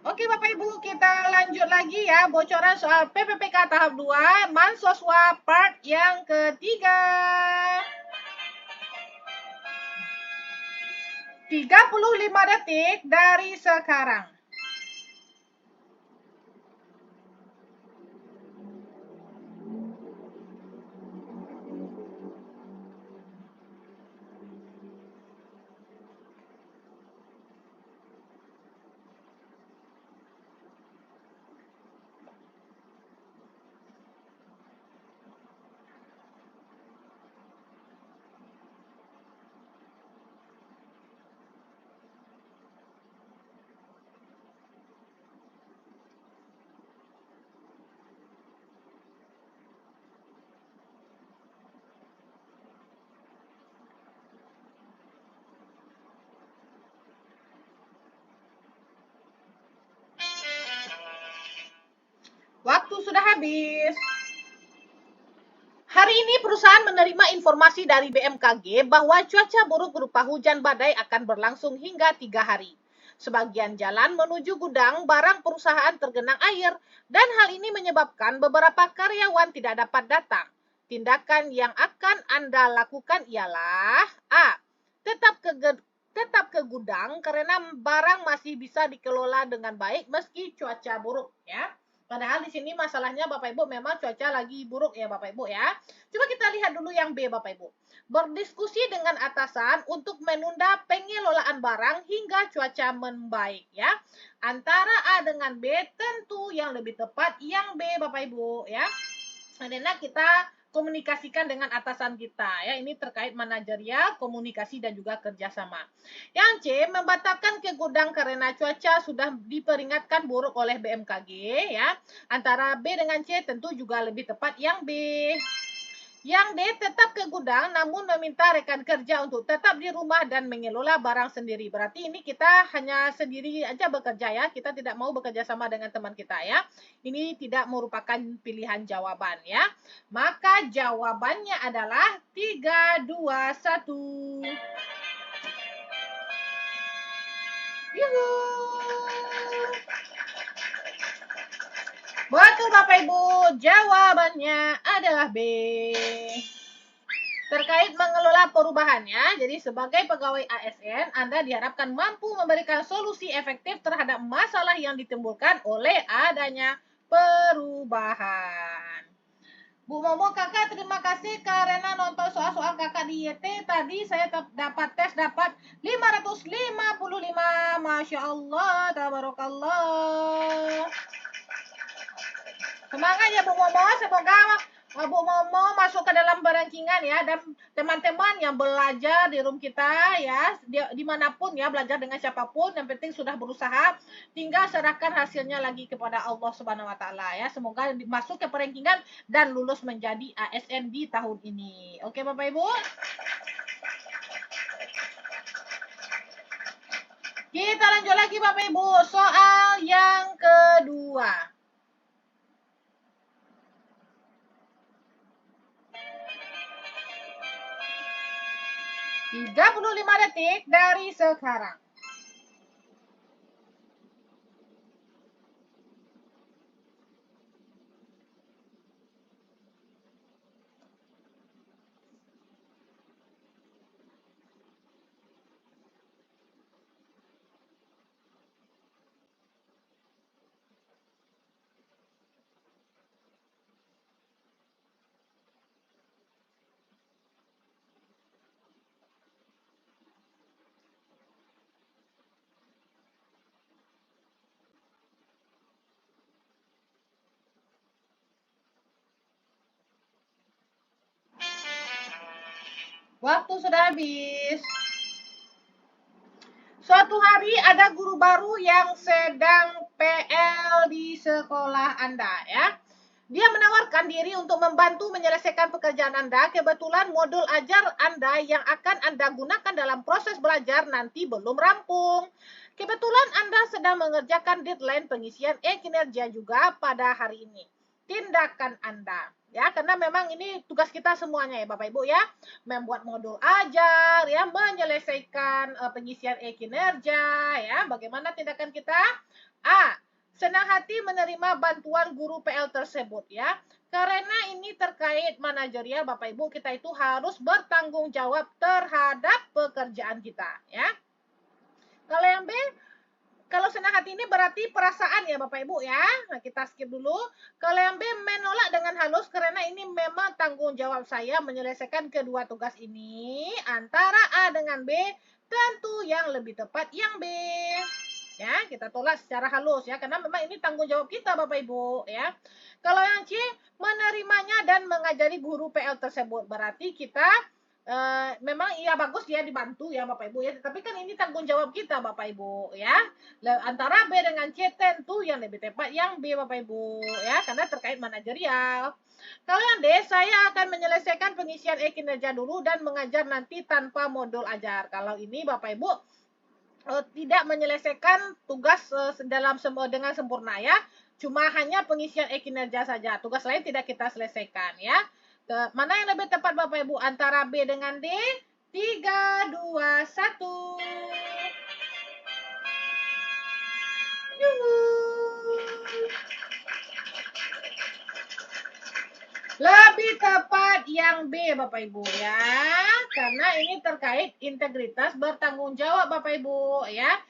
Oke Bapak Ibu, kita lanjut lagi ya bocoran soal PPPK tahap 2 Mansoswa part yang ketiga. 35 detik dari sekarang. Waktu sudah habis. Hari ini perusahaan menerima informasi dari BMKG bahwa cuaca buruk berupa hujan badai akan berlangsung hingga 3 hari. Sebagian jalan menuju gudang barang perusahaan tergenang air dan hal ini menyebabkan beberapa karyawan tidak dapat datang. Tindakan yang akan Anda lakukan ialah A. Tetap ke gudang karena barang masih bisa dikelola dengan baik meski cuaca buruk ya. Padahal di sini masalahnya Bapak Ibu memang cuaca lagi buruk ya Bapak Ibu ya. Coba kita lihat dulu yang B Bapak Ibu. Berdiskusi dengan atasan untuk menunda pengelolaan barang hingga cuaca membaik ya. Antara A dengan B tentu yang lebih tepat yang B Bapak Ibu ya. Karena kita komunikasikan dengan atasan kita ya. Ini terkait manajerial, komunikasi dan juga kerjasama. Yang C, membatalkan ke gudang karena cuaca sudah diperingatkan buruk oleh BMKG ya. Antara B dengan C tentu juga lebih tepat yang B. Yang D, tetap ke gudang namun meminta rekan kerja untuk tetap di rumah dan mengelola barang sendiri. Berarti ini kita hanya sendiri aja bekerja ya. Kita tidak mau bekerja sama dengan teman kita ya. Ini tidak merupakan pilihan jawaban ya. Maka jawabannya adalah 3, 2, 1. Yuhu. Betul Bapak Ibu, jawabannya adalah B. Terkait mengelola perubahannya, jadi sebagai pegawai ASN, Anda diharapkan mampu memberikan solusi efektif terhadap masalah yang ditimbulkan oleh adanya perubahan. Bu Momo kakak, terima kasih karena nonton soal-soal kakak di YT. Tadi saya dapat 555. Masya Allah, tabarakallah. Semangat ya Bu Momo, semoga Bu Momo masuk ke dalam rankingan ya, dan teman-teman yang belajar di room kita ya, dimanapun ya, belajar dengan siapapun, yang penting sudah berusaha, tinggal serahkan hasilnya lagi kepada Allah Subhanahu Wa Taala ya. Semoga masuk ke rankingan dan lulus menjadi ASN di tahun ini. Oke Bapak Ibu. Kita lanjut lagi Bapak Ibu, soal yang kedua. 35 detik dari sekarang. Waktu sudah habis. Suatu hari ada guru baru yang sedang PL di sekolah Anda ya. Dia menawarkan diri untuk membantu menyelesaikan pekerjaan Anda. Kebetulan modul ajar Anda yang akan Anda gunakan dalam proses belajar nanti belum rampung. Kebetulan Anda sedang mengerjakan deadline pengisian e-kinerja juga pada hari ini. Tindakan Anda. ya, karena memang ini tugas kita semuanya ya Bapak Ibu ya, membuat modul ajar ya, menyelesaikan pengisian e-kinerja ya. Bagaimana tindakan kita? A. Senang hati menerima bantuan guru PL tersebut ya. Karena ini terkait manajerial Bapak Ibu, kita itu harus bertanggung jawab terhadap pekerjaan kita ya. Kalau yang B, kalau senang hati ini berarti perasaan ya Bapak Ibu ya. Nah, kita skip dulu. Kalau yang B, menolak dengan halus karena ini memang tanggung jawab saya menyelesaikan kedua tugas ini. Antara A dengan B, tentu yang lebih tepat yang B. Ya, kita tolak secara halus ya, karena memang ini tanggung jawab kita Bapak Ibu ya. Kalau yang C, menerimanya dan mengajari guru PL tersebut. Berarti kita memang iya bagus dia dibantu ya Bapak Ibu ya, tapi kan ini tanggung jawab kita Bapak Ibu ya. Antara B dengan C tentu yang lebih tepat yang B Bapak Ibu ya, karena terkait manajerial. Kalau yang D, saya akan menyelesaikan pengisian e-kinerja dulu dan mengajar nanti tanpa modul ajar. Kalau ini Bapak Ibu tidak menyelesaikan tugas dengan sempurna ya. Cuma hanya pengisian e-kinerja saja. Tugas lain tidak kita selesaikan ya. Mana yang lebih tepat Bapak Ibu antara B dengan D? 3, 2, 1. Yuhu. Lebih tepat yang B Bapak Ibu ya. Karena ini terkait integritas bertanggung jawab Bapak Ibu ya.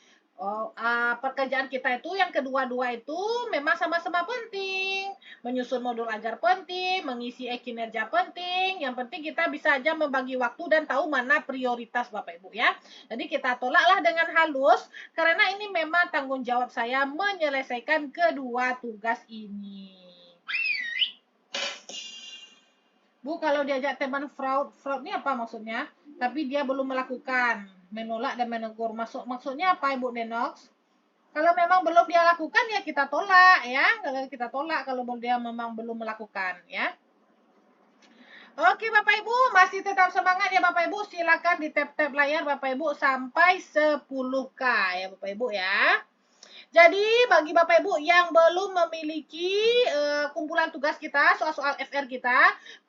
Pekerjaan kita itu yang kedua-dua itu memang sama-sama penting. Menyusun modul ajar penting, mengisi e-kinerja penting. Yang penting kita bisa aja membagi waktu dan tahu mana prioritas Bapak Ibu ya. Jadi kita tolaklah dengan halus karena ini memang tanggung jawab saya menyelesaikan kedua tugas ini. Bu, kalau diajak teman fraud ini apa maksudnya? Tapi dia belum melakukan, menolak dan menegur. Maksudnya apa Ibu Denox? Kalau memang belum dia lakukan ya kita tolak ya. Kalau kita tolak kalau dia memang belum melakukan ya. Oke Bapak Ibu, masih tetap semangat ya Bapak Ibu. Silakan di tap-tap layar Bapak Ibu sampai 10K ya Bapak Ibu ya. Jadi bagi Bapak Ibu yang belum memiliki kumpulan tugas kita, soal-soal FR kita,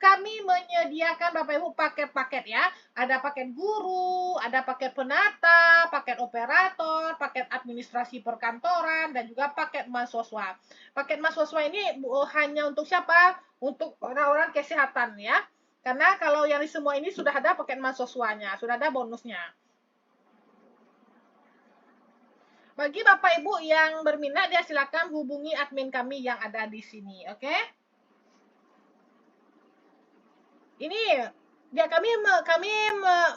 kami menyediakan Bapak Ibu paket-paket ya. Ada paket guru, ada paket penata, paket operator, paket administrasi perkantoran, dan juga paket mahasiswa. Paket mahasiswa ini hanya untuk siapa? Untuk orang-orang kesehatan ya. Karena kalau yang semua ini sudah ada paket mahasiswanya, sudah ada bonusnya. Bagi Bapak Ibu yang berminat, ya silakan hubungi admin kami yang ada di sini, oke? Ini dia kami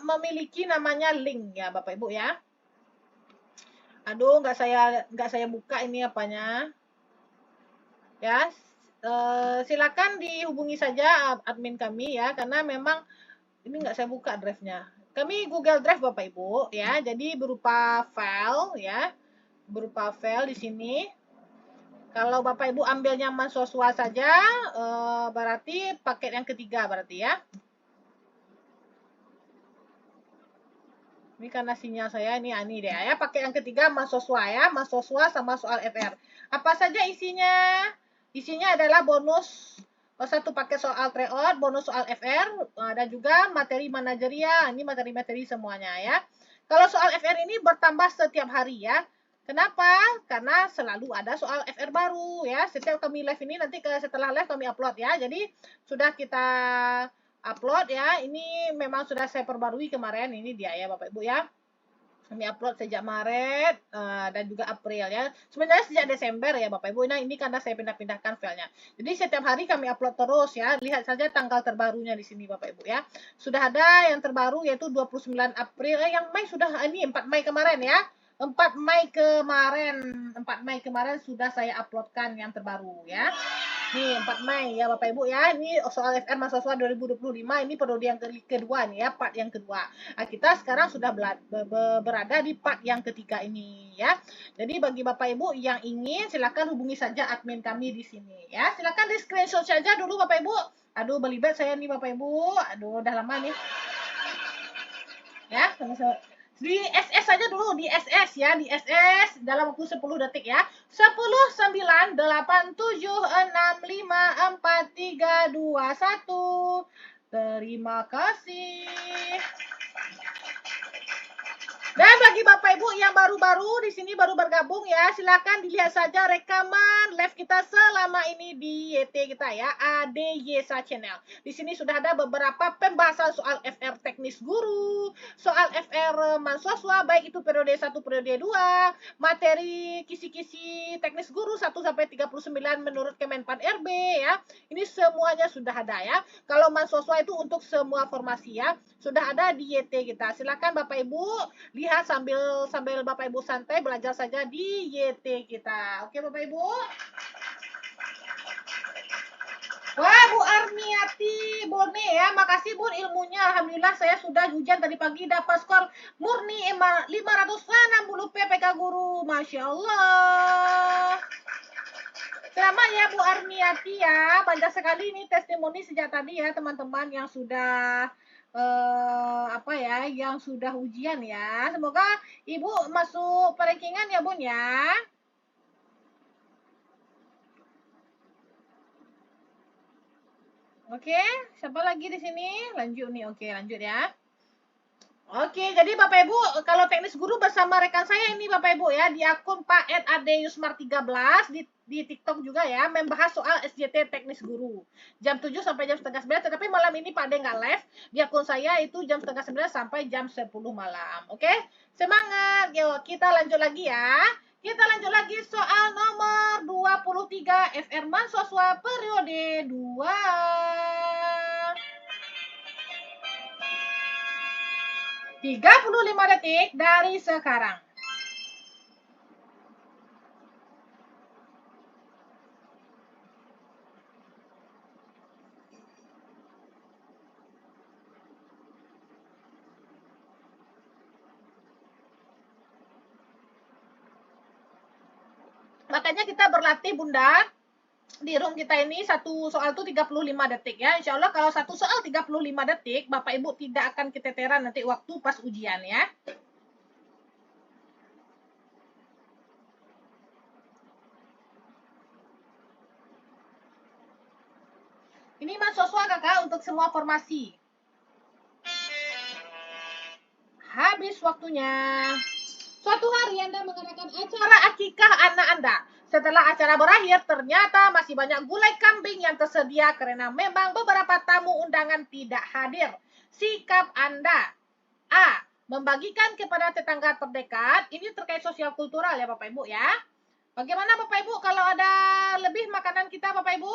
memiliki namanya link ya Bapak Ibu ya. Aduh, nggak saya buka ini apanya. Ya, silakan dihubungi saja admin kami ya, karena memang ini nggak saya buka drive-nya. Kami Google Drive Bapak Ibu ya, jadi berupa file ya. Berupa file di sini. Kalau Bapak Ibu ambilnya mahasiswa saja, berarti paket yang ketiga berarti ya. Ini karena sinyal saya ini deh ya. Paket yang ketiga mahasiswa ya, mahasiswa sama soal FR. Apa saja isinya? Isinya adalah bonus satu paket soal tryout, bonus soal FR, dan juga materi manajerial. Ini materi-materi semuanya ya. Kalau soal FR ini bertambah setiap hari ya. Kenapa? Karena selalu ada soal FR baru ya. Setiap kami live ini nanti setelah live kami upload ya. Jadi sudah kita upload ya. Ini memang sudah saya perbarui kemarin. Ini dia ya Bapak Ibu ya. Kami upload sejak Maret dan juga April ya. Sebenarnya sejak Desember ya Bapak Ibu. Nah ini karena saya pindah-pindahkan filenya. Jadi setiap hari kami upload terus ya. Lihat saja tanggal terbarunya di sini Bapak Ibu ya. Sudah ada yang terbaru yaitu 29 April. Yang Mei sudah ini 4 Mei kemarin ya. 4 Mei kemarin sudah saya uploadkan yang terbaru ya. Nih 4 Mei ya Bapak Ibu ya. Ini soal FR mahasiswa 2025 ini periode yang kedua nih ya, part yang kedua. Nah, kita sekarang sudah berada di part yang ketiga ini ya. Jadi bagi Bapak Ibu yang ingin silakan hubungi saja admin kami di sini ya. Silakan di screenshot saja dulu Bapak Ibu. Aduh belibet saya nih Bapak Ibu. Aduh udah lama nih. Ya, Di SS saja dulu, di SS ya, di SS dalam waktu 10 detik ya. 10, 9, 8, 7, 6, 5, 4, 3, 2, 1. Terima kasih. Dan bagi Bapak Ibu yang baru-baru di sini baru bergabung ya, silakan dilihat saja rekaman live kita selama ini di YT kita ya, ADYSA Channel. Di sini sudah ada beberapa pembahasan soal FR teknis guru, soal FR mahasiswa baik itu periode 1 periode 2, materi kisi-kisi teknis guru 1 sampai 39 menurut Kemenpan RB ya. Ini semuanya sudah ada ya. Kalau mahasiswa itu untuk semua formasi ya, sudah ada di YT kita. Silakan Bapak Ibu lihat sambil Bapak Ibu santai belajar saja di YT kita. Oke Bapak Ibu? Wah Bu Armiati, Bone ya, makasih Bun ilmunya. Alhamdulillah saya sudah hujan tadi pagi dapat skor murni 560 PPK guru. Masya Allah. Selamat ya Bu Armiati ya, banyak sekali ini testimoni sejak tadi ya teman-teman yang sudah yang sudah ujian ya. Semoga Ibu masuk rankingan ya Bun ya. Oke, siapa lagi di sini? Lanjut nih, oke lanjut ya. Oke, jadi Bapak Ibu, kalau teknis guru bersama rekan saya ini Bapak Ibu ya, di akun Pak Ed Ade Yusmar 13, di TikTok juga ya, membahas soal SJT teknis guru. Jam 7 sampai jam setengah 9, tetapi malam ini Pak Ade nggak live, di akun saya itu jam setengah 9 sampai jam 10 malam. Oke, semangat, yuk kita lanjut lagi ya. Kita lanjut lagi soal nomor 23, FR Mahasiswa periode 2. 35 detik dari sekarang. Makanya kita berlatih Bunda. Di room kita ini satu soal tuh 35 detik ya. Insya Allah kalau satu soal 35 detik, Bapak Ibu tidak akan keteteran nanti waktu pas ujian ya. Ini mahasiswa kakak untuk semua formasi. Habis waktunya. Suatu hari Anda mengadakan acara akikah anak Anda. Setelah acara berakhir, ternyata masih banyak gulai kambing yang tersedia karena memang beberapa tamu undangan tidak hadir. Sikap Anda. A. Membagikan kepada tetangga terdekat. Ini terkait sosial kultural ya Bapak Ibu ya. Bagaimana Bapak Ibu kalau ada lebih makanan kita Bapak Ibu?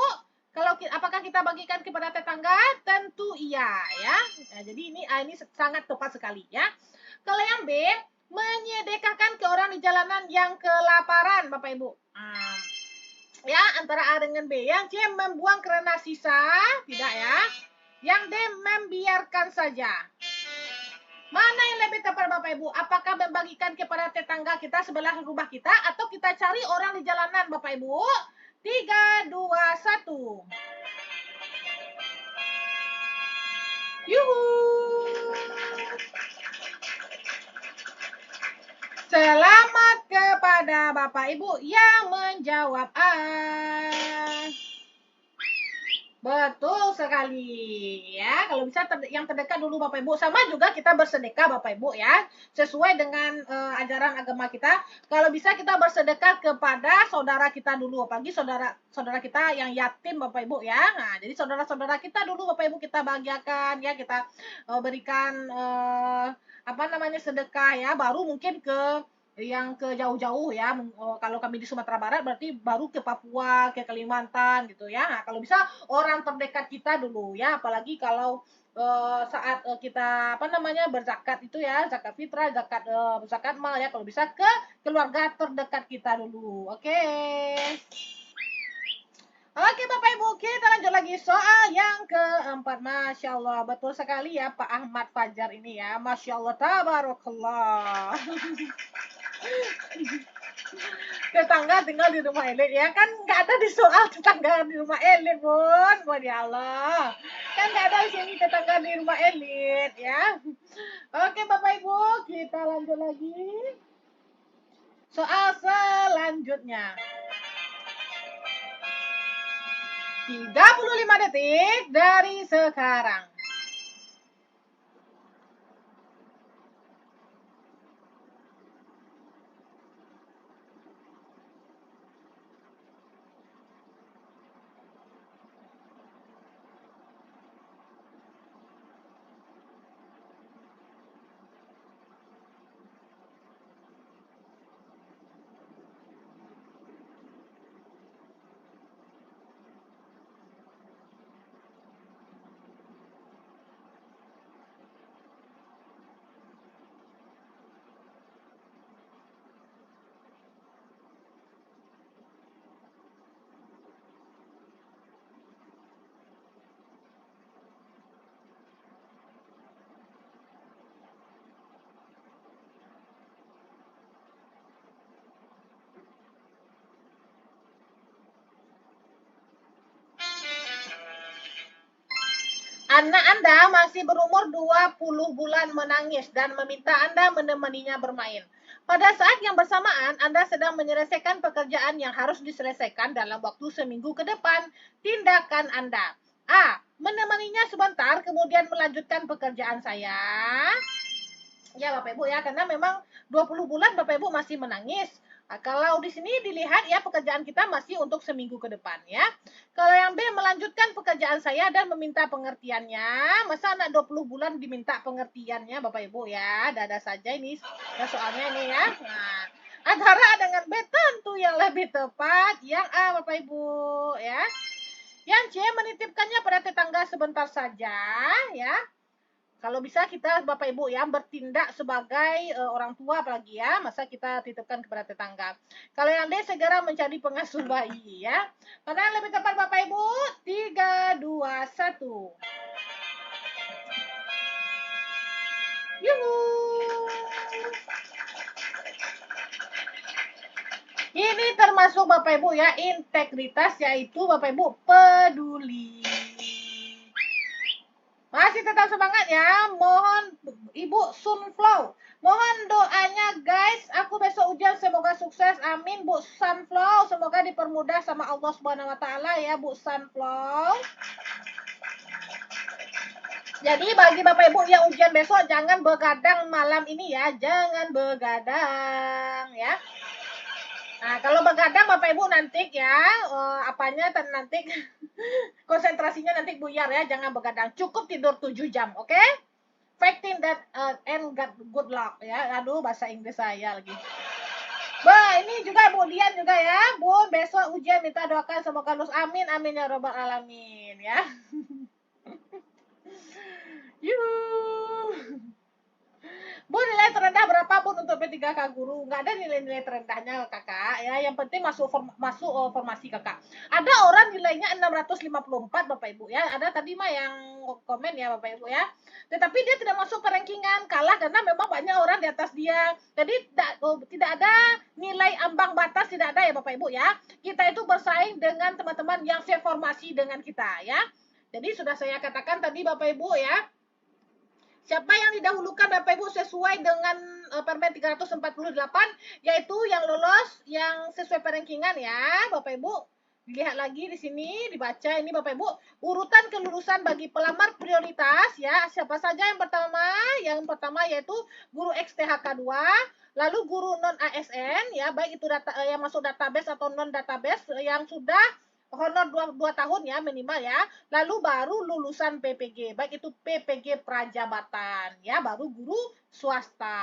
Apakah kita bagikan kepada tetangga? Tentu iya ya. Nah, jadi ini sangat tepat sekali ya. Kalau yang B, menyedekahkan ke orang di jalanan yang kelaparan Bapak Ibu. Ya, antara A dengan B. Yang C, membuang karena sisa, tidak ya. Yang D, membiarkan saja. Mana yang lebih tepat Bapak Ibu? Apakah membagikan kepada tetangga kita sebelah rumah kita atau kita cari orang di jalanan Bapak Ibu? 3, 2, 1. Yuhu. Selamat kepada Bapak Ibu yang menjawab A. Betul sekali ya. Kalau bisa yang terdekat dulu Bapak Ibu. Sama juga kita bersedekah Bapak Ibu ya. Sesuai dengan ajaran agama kita. Kalau bisa kita bersedekah kepada saudara kita dulu. Apalagi saudara kita yang yatim Bapak Ibu ya. Nah, jadi saudara-saudara kita dulu Bapak Ibu kita bahagiakan ya. Kita berikan sedekah ya. Baru mungkin ke yang ke jauh-jauh ya. Kalau kami di Sumatera Barat berarti baru ke Papua, ke Kalimantan gitu ya. Nah, kalau bisa orang terdekat kita dulu ya, apalagi kalau saat kita berzakat itu ya, zakat fitrah, zakat mal ya, kalau bisa ke keluarga terdekat kita dulu. Oke. Oke Bapak Ibu, kita lanjut lagi soal yang keempat. Masya Allah, betul sekali ya Pak Ahmad Fajar ini ya. Masya Allah, tabarakallah. Tetangga tinggal di rumah elit ya kan, nggak ada di soal tetangga di rumah elit Bun. Wah ya Allah, kan nggak ada di sini tetangga di rumah elit ya. Oke Bapak Ibu, kita lanjut lagi soal selanjutnya. 35 detik dari sekarang. Anak Anda masih berumur 20 bulan menangis dan meminta Anda menemaninya bermain. Pada saat yang bersamaan, Anda sedang menyelesaikan pekerjaan yang harus diselesaikan dalam waktu seminggu ke depan. Tindakan Anda. A. Menemaninya sebentar, kemudian melanjutkan pekerjaan saya. Ya Bapak Ibu ya, karena memang 20 bulan Bapak Ibu masih menangis. Nah, kalau di sini dilihat ya pekerjaan kita masih untuk seminggu ke depan ya. Kalau yang B, melanjutkan pekerjaan saya dan meminta pengertiannya. Masa anak 20 bulan diminta pengertiannya Bapak Ibu ya. Dada saja ini ya soalnya ini ya. Nah, antara A dengan B tentu yang lebih tepat yang A Bapak Ibu ya. Yang C, menitipkannya pada tetangga sebentar saja ya. Kalau bisa kita Bapak Ibu ya bertindak sebagai orang tua apalagi ya, masa kita titipkan kepada tetangga. Kalau yang D, segera mencari pengasuh bayi ya. Mana yang lebih tepat Bapak Ibu? 3, 2, 1. Yuhu. Ini termasuk Bapak Ibu ya integritas, yaitu Bapak Ibu peduli. Masih tetap semangat ya. Mohon Ibu Sunflow. Mohon doanya guys. Aku besok ujian semoga sukses. Amin Bu Sunflow. Semoga dipermudah sama Allah Subhanahu wa taala ya Bu Sunflow. Jadi bagi Bapak Ibu yang ujian besok jangan begadang malam ini ya. Jangan begadang ya. Nah, kalau begadang Bapak Ibu nanti ya, apanya nanti konsentrasinya nanti buyar ya, jangan begadang. Cukup tidur 7 jam, oke? Okay? Fighting that and got good luck ya. Aduh, bahasa Inggris saya lagi. Bah, ini juga Bu Dian juga ya. Bu, besok ujian minta doakan semoga lulus. Amin, amin ya robbal alamin ya. Yuh. Bu, nilai terendah berapa Bun untuk P3K Guru? Nggak ada nilai-nilai terendahnya kakak ya. Yang penting masuk formasi kakak. Ada orang nilainya 654 Bapak Ibu ya. Ada tadi mah yang komen ya Bapak Ibu ya. Tetapi dia tidak masuk perankingan, kalah karena memang banyak orang di atas dia. Jadi tidak ada nilai ambang batas, tidak ada ya Bapak Ibu ya. Kita itu bersaing dengan teman-teman yang seformasi dengan kita ya. Jadi sudah saya katakan tadi Bapak Ibu ya. Siapa yang didahulukan Bapak Ibu sesuai dengan Permen 348 yaitu yang lolos yang sesuai perankingan ya Bapak Ibu. Dilihat lagi di sini dibaca ini Bapak Ibu urutan kelulusan bagi pelamar prioritas ya. Siapa saja yang pertama? Yang pertama yaitu guru XTHK 2, lalu guru non ASN ya, baik itu data yang masuk database atau non database yang sudah honor 2 tahun ya minimal ya. Lalu baru lulusan PPG, baik itu PPG Prajabatan ya, baru guru swasta.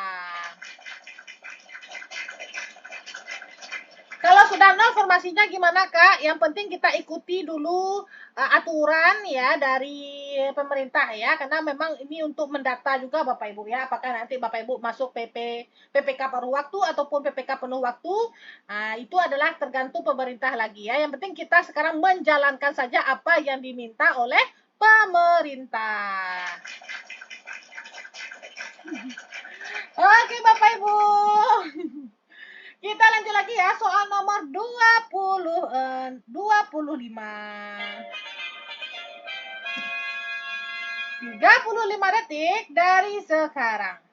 Kalau sudah nol formasinya gimana Kak? Yang penting kita ikuti dulu aturan ya dari pemerintah ya, karena memang ini untuk mendata juga Bapak Ibu ya, apakah nanti Bapak Ibu masuk PPK paruh waktu ataupun PPK penuh waktu, itu adalah tergantung pemerintah lagi ya. Yang penting kita sekarang menjalankan saja apa yang diminta oleh pemerintah. Oke Bapak Ibu. Kita lanjut lagi ya soal nomor 35 detik dari sekarang.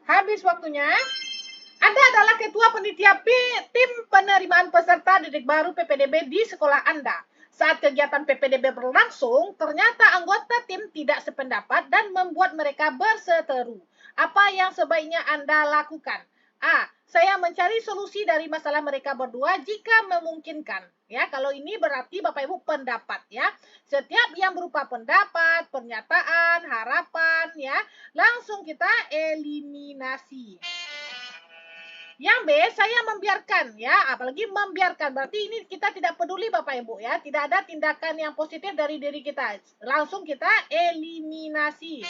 Habis waktunya. Anda adalah ketua panitia tim penerimaan peserta didik baru PPDB di sekolah Anda. Saat kegiatan PPDB berlangsung, ternyata anggota tim tidak sependapat dan membuat mereka berseteru. Apa yang sebaiknya Anda lakukan? A. Saya mencari solusi dari masalah mereka berdua jika memungkinkan. Ya, kalau ini berarti Bapak Ibu pendapat ya. Setiap yang berupa pendapat, pernyataan, harapan ya, langsung kita eliminasi. Yang B, saya membiarkan ya, apalagi membiarkan. Berarti ini kita tidak peduli Bapak Ibu ya, tidak ada tindakan yang positif dari diri kita. Langsung kita eliminasi.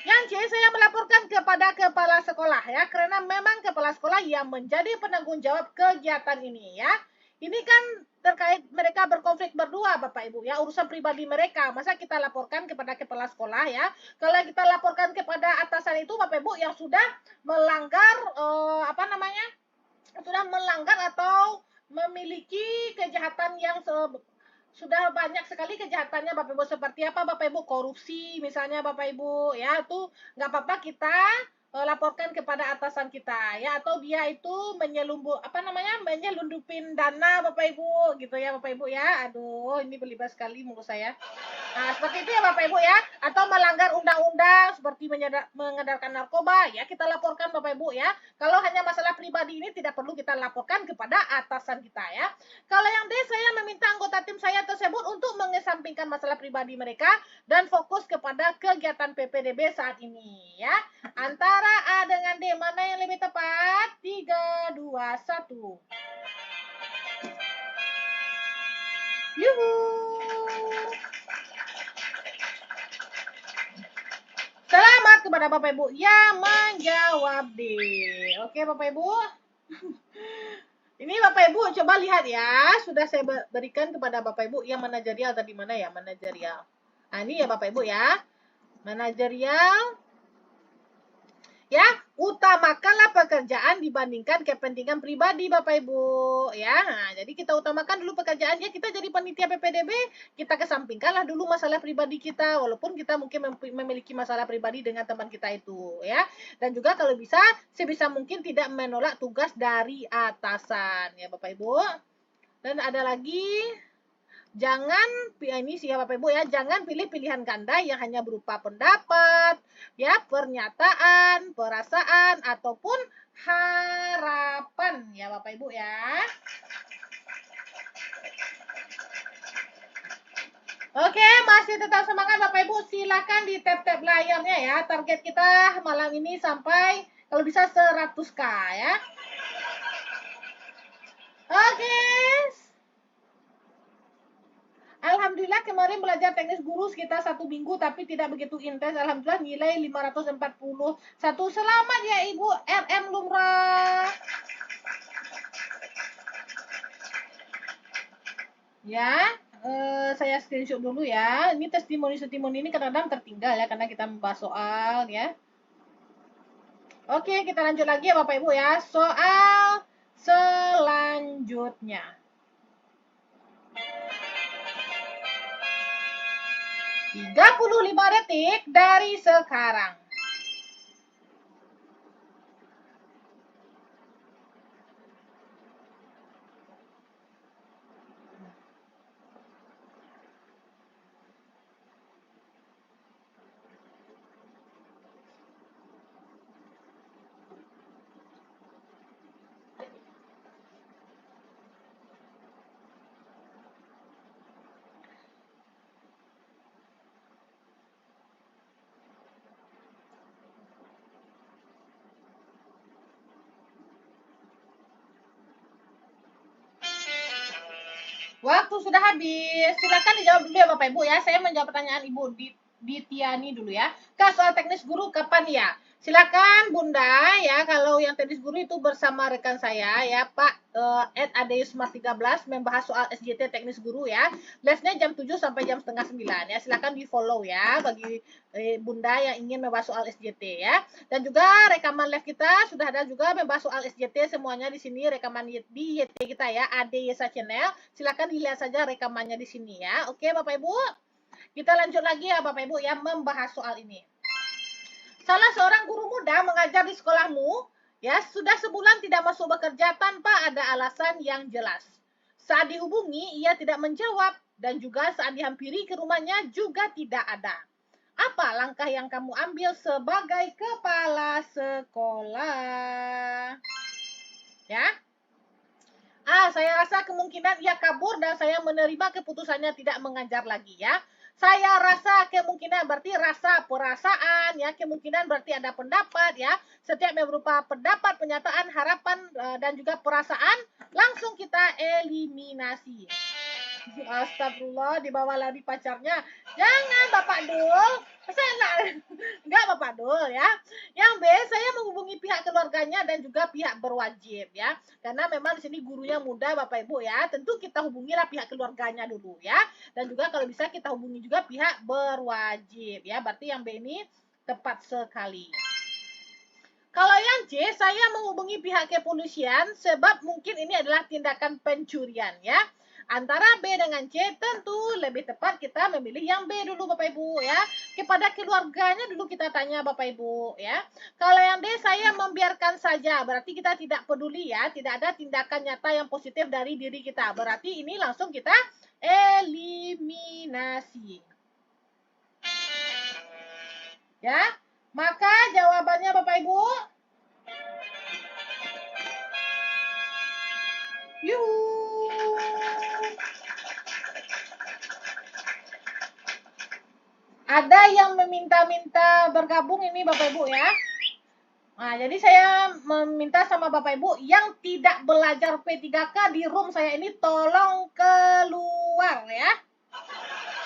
Yang C, saya melaporkan kepada kepala sekolah ya, karena memang kepala sekolah yang menjadi penanggung jawab kegiatan ini ya. Ini kan terkait mereka berkonflik berdua Bapak Ibu ya, urusan pribadi mereka. Masa kita laporkan kepada kepala sekolah ya? Kalau kita laporkan kepada atasan itu Bapak Ibu yang sudah melanggar sudah melanggar atau memiliki kejahatan yang sudah banyak sekali kejahatannya Bapak Ibu. Seperti apa Bapak Ibu? Korupsi misalnya Bapak Ibu ya, itu nggak apa-apa kita laporkan kepada atasan kita ya, atau dia itu menyelundupin dana Bapak Ibu gitu ya Bapak Ibu ya. Aduh, ini belibet sekali mulut saya. Nah, seperti itu ya Bapak Ibu ya, atau melanggar undang-undang seperti mengedarkan narkoba ya, kita laporkan Bapak Ibu ya. Kalau hanya masalah pribadi ini tidak perlu kita laporkan kepada atasan kita ya. Kalau yang D, saya meminta anggota tim saya tersebut untuk mengesampingkan masalah pribadi mereka dan fokus kepada kegiatan PPDB saat ini ya. Antara A dengan D, mana yang lebih tepat? 3, 2, 1. Yuhu. Selamat kepada Bapak Ibu yang menjawab D. Oke Bapak Ibu. Ini Bapak Ibu coba lihat ya. Sudah saya berikan kepada Bapak Ibu yang manajerial tadi, mana ya manajerial. Nah ini ya Bapak Ibu ya. Manajerial. Ya, utamakanlah pekerjaan dibandingkan kepentingan pribadi Bapak Ibu ya. Nah, jadi kita utamakan dulu pekerjaannya, kita jadi panitia PPDB, kita kesampingkanlah dulu masalah pribadi kita, walaupun kita mungkin memiliki masalah pribadi dengan teman kita itu ya. Dan juga kalau bisa sebisa mungkin tidak menolak tugas dari atasan ya Bapak Ibu. Dan ada lagi, ini sih ya Bapak Ibu ya, jangan pilih pilihan ganda yang hanya berupa pendapat, ya, pernyataan, perasaan, ataupun harapan ya Bapak Ibu ya. Oke, masih tetap semangat Bapak Ibu, silakan di tap-tap layarnya ya. Target kita malam ini sampai kalau bisa 100k ya. Oke. Alhamdulillah kemarin belajar teknis guru sekitar 1 minggu tapi tidak begitu intens. Alhamdulillah nilai 541. Selamat ya Ibu RM Lumrah. Ya, saya screenshot dulu ya. Ini testimoni ini kadang-kadang tertinggal ya karena kita membahas soal ya. Oke, kita lanjut lagi ya Bapak Ibu ya. Soal selanjutnya. 35 detik dari sekarang. Waktu sudah habis. Silakan dijawab dulu ya Bapak Ibu ya. Saya menjawab pertanyaan Ibu Ditiani dulu ya. Kak, soal teknis guru kapan ya? Silakan Bunda ya, kalau yang teknis guru itu bersama rekan saya ya Pak @adeusmart13 membahas soal SJT teknis guru ya. Lesnya jam 7 sampai jam setengah 9 ya. Silakan di follow ya bagi Bunda yang ingin membahas soal SJT ya. Dan juga rekaman live kita sudah ada juga membahas soal SJT semuanya di sini rekaman di YT kita ya, Ade Yesa Channel. Silakan dilihat saja rekamannya di sini ya. Oke Bapak Ibu. Kita lanjut lagi ya Bapak Ibu ya membahas soal ini. Salah seorang guru muda mengajar di sekolahmu ya sudah sebulan tidak masuk bekerja tanpa ada alasan yang jelas. Saat dihubungi ia tidak menjawab dan juga saat dihampiri ke rumahnya juga tidak ada. Apa langkah yang kamu ambil sebagai kepala sekolah? Ya. Saya rasa kemungkinan ia kabur dan saya menerima keputusannya tidak mengajar lagi ya. Saya rasa kemungkinan berarti rasa perasaan ya, kemungkinan berarti ada pendapat ya. Setiap yang berupa pendapat, pernyataan, harapan dan juga perasaan langsung kita eliminasi. Astagfirullah, dibawa lari pacarnya. Jangan Bapak Dul. Saya enggak Bapak Dul ya. Yang B, saya menghubungi pihak keluarganya dan juga pihak berwajib ya. Karena memang di sini gurunya muda Bapak Ibu ya. Tentu kita hubungilah pihak keluarganya dulu ya. Dan juga kalau bisa kita hubungi juga pihak berwajib ya. Berarti yang B ini tepat sekali. Kalau yang C, saya menghubungi pihak kepolisian sebab mungkin ini adalah tindakan pencurian ya. Antara B dengan C tentu lebih tepat kita memilih yang B dulu Bapak Ibu ya. Kepada keluarganya dulu kita tanya Bapak Ibu ya. Kalau yang D saya membiarkan saja, berarti kita tidak peduli ya, tidak ada tindakan nyata yang positif dari diri kita. Berarti ini langsung kita eliminasi. Ya. Maka jawabannya Bapak Ibu ada yang meminta-minta bergabung ini Bapak Ibu ya. Nah, jadi saya meminta sama Bapak Ibu yang tidak belajar P3K di room saya ini tolong keluar ya.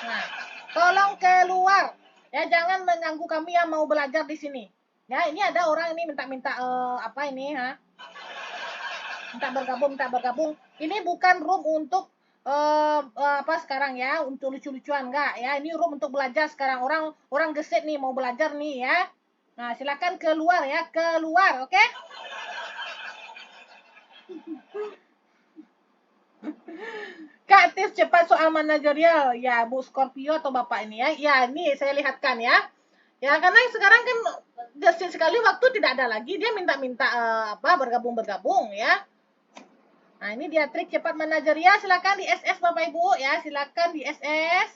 Nah, tolong keluar. Ya, jangan mengganggu kami yang mau belajar di sini. Ya, ini ada orang ini minta-minta apa ini ha? Minta bergabung. Ini bukan room untuk apa sekarang ya, untuk lucu-lucuan enggak ya. Ini room untuk belajar sekarang. Orang gesit nih mau belajar nih ya. Nah, silakan keluar ya, keluar, oke? Okay? Kak, tips cepat soal manajerial. Ya, Bu Scorpio atau Bapak ini ya. Ya, ini saya lihatkan ya. Ya, karena sekarang kan gesit sekali waktu tidak ada lagi. Dia minta-minta apa bergabung ya. Nah, ini dia trik cepat manajerial. Silakan di SS Bapak Ibu ya. Silakan di SS.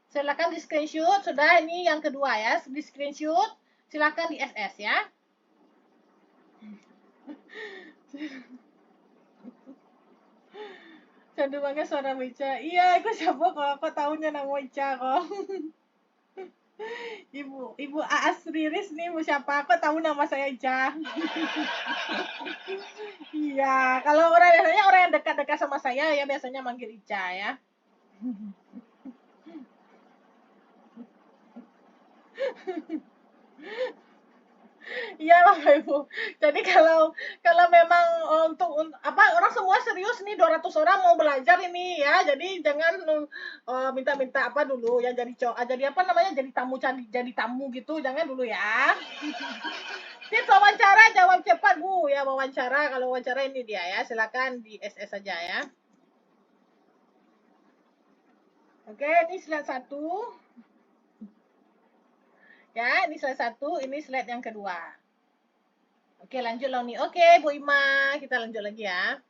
Silakan di screenshot. Sudah, ini yang kedua ya. Di screenshot. Silakan di SS ya. Candu banget suara Ica. Iya, aku siapa kok. Aku tahunya nama Ica kok. Ibu Aas Riris nih, siapa? Aku tahu nama saya Ica. Iya, kalau biasanya orang yang dekat-dekat sama saya ya biasanya manggil Ica ya. Iya Bapak Ibu. Jadi kalau memang untuk apa orang semua serius nih 200 orang mau belajar ini ya. Jadi jangan minta-minta apa dulu ya jadi apa namanya jadi tamu gitu jangan dulu ya. Tips wawancara jawab cepat Bu ya wawancara kalau wawancara ini dia ya silakan di SS saja ya. Oke ini slide 1. Ya ini slide 1 ini slide yang kedua. Oke, lanjut Loni. Oke, Bu Ima, kita lanjut lagi ya.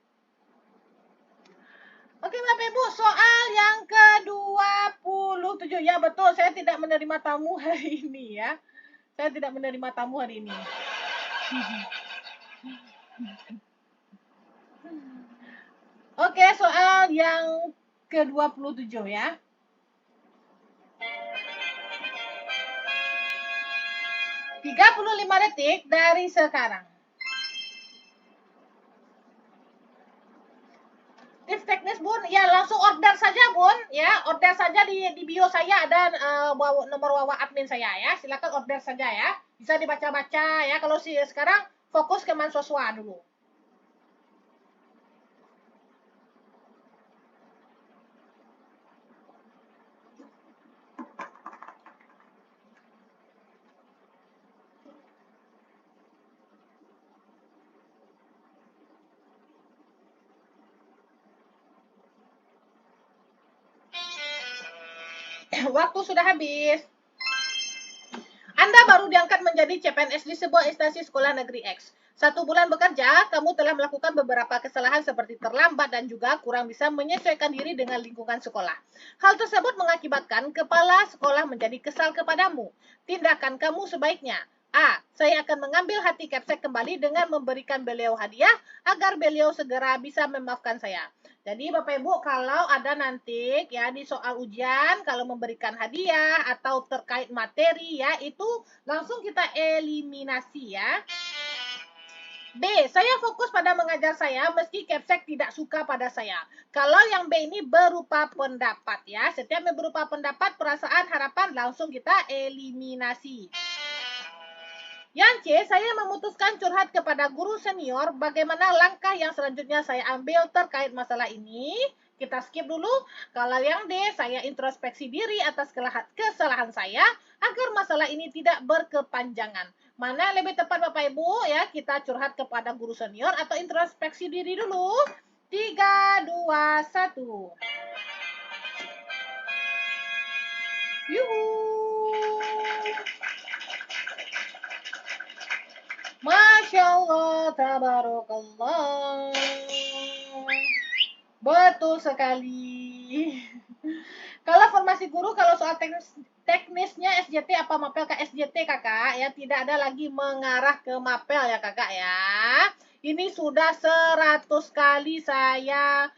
Oke, Bapak Ibu, soal yang ke-27. Ya, betul, saya tidak menerima tamu hari ini ya. Saya tidak menerima tamu hari ini. Oke, soal yang ke-27 ya. 35 detik dari sekarang. Tips teknis Bun, ya langsung order saja Bun, ya order saja di bio saya ada nomor WA admin saya ya, silakan order saja ya, bisa dibaca-baca ya. Kalau sekarang fokus ke mahasiswa dulu. Waktu sudah habis. Anda baru diangkat menjadi CPNS di sebuah instansi sekolah negeri X. 1 bulan bekerja, kamu telah melakukan beberapa kesalahan seperti terlambat dan juga kurang bisa menyesuaikan diri dengan lingkungan sekolah. Hal tersebut mengakibatkan kepala sekolah menjadi kesal kepadamu. Tindakan kamu sebaiknya: A. Saya akan mengambil hati Kepsek kembali dengan memberikan beliau hadiah agar beliau segera bisa memaafkan saya. Jadi Bapak Ibu, kalau ada nanti ya di soal ujian, kalau memberikan hadiah atau terkait materi ya, itu langsung kita eliminasi ya. B. Saya fokus pada mengajar saya meski Kepsek tidak suka pada saya. Kalau yang B ini berupa pendapat ya. Setiap berupa pendapat, perasaan, harapan langsung kita eliminasi. Yang C, saya memutuskan curhat kepada guru senior bagaimana langkah yang selanjutnya saya ambil terkait masalah ini. Kita skip dulu. Kalau yang D, saya introspeksi diri atas kesalahan saya agar masalah ini tidak berkepanjangan. Mana lebih tepat Bapak Ibu ya, kita curhat kepada guru senior atau introspeksi diri dulu. 3, 2, 1. Yuhu. Masya Allah, tabarakallah. Betul sekali. Kalau formasi guru, kalau soal teknisnya SJT apa mapel ke SJT kakak ya, tidak ada lagi mengarah ke mapel ya kakak ya. Ini sudah 100 kali saya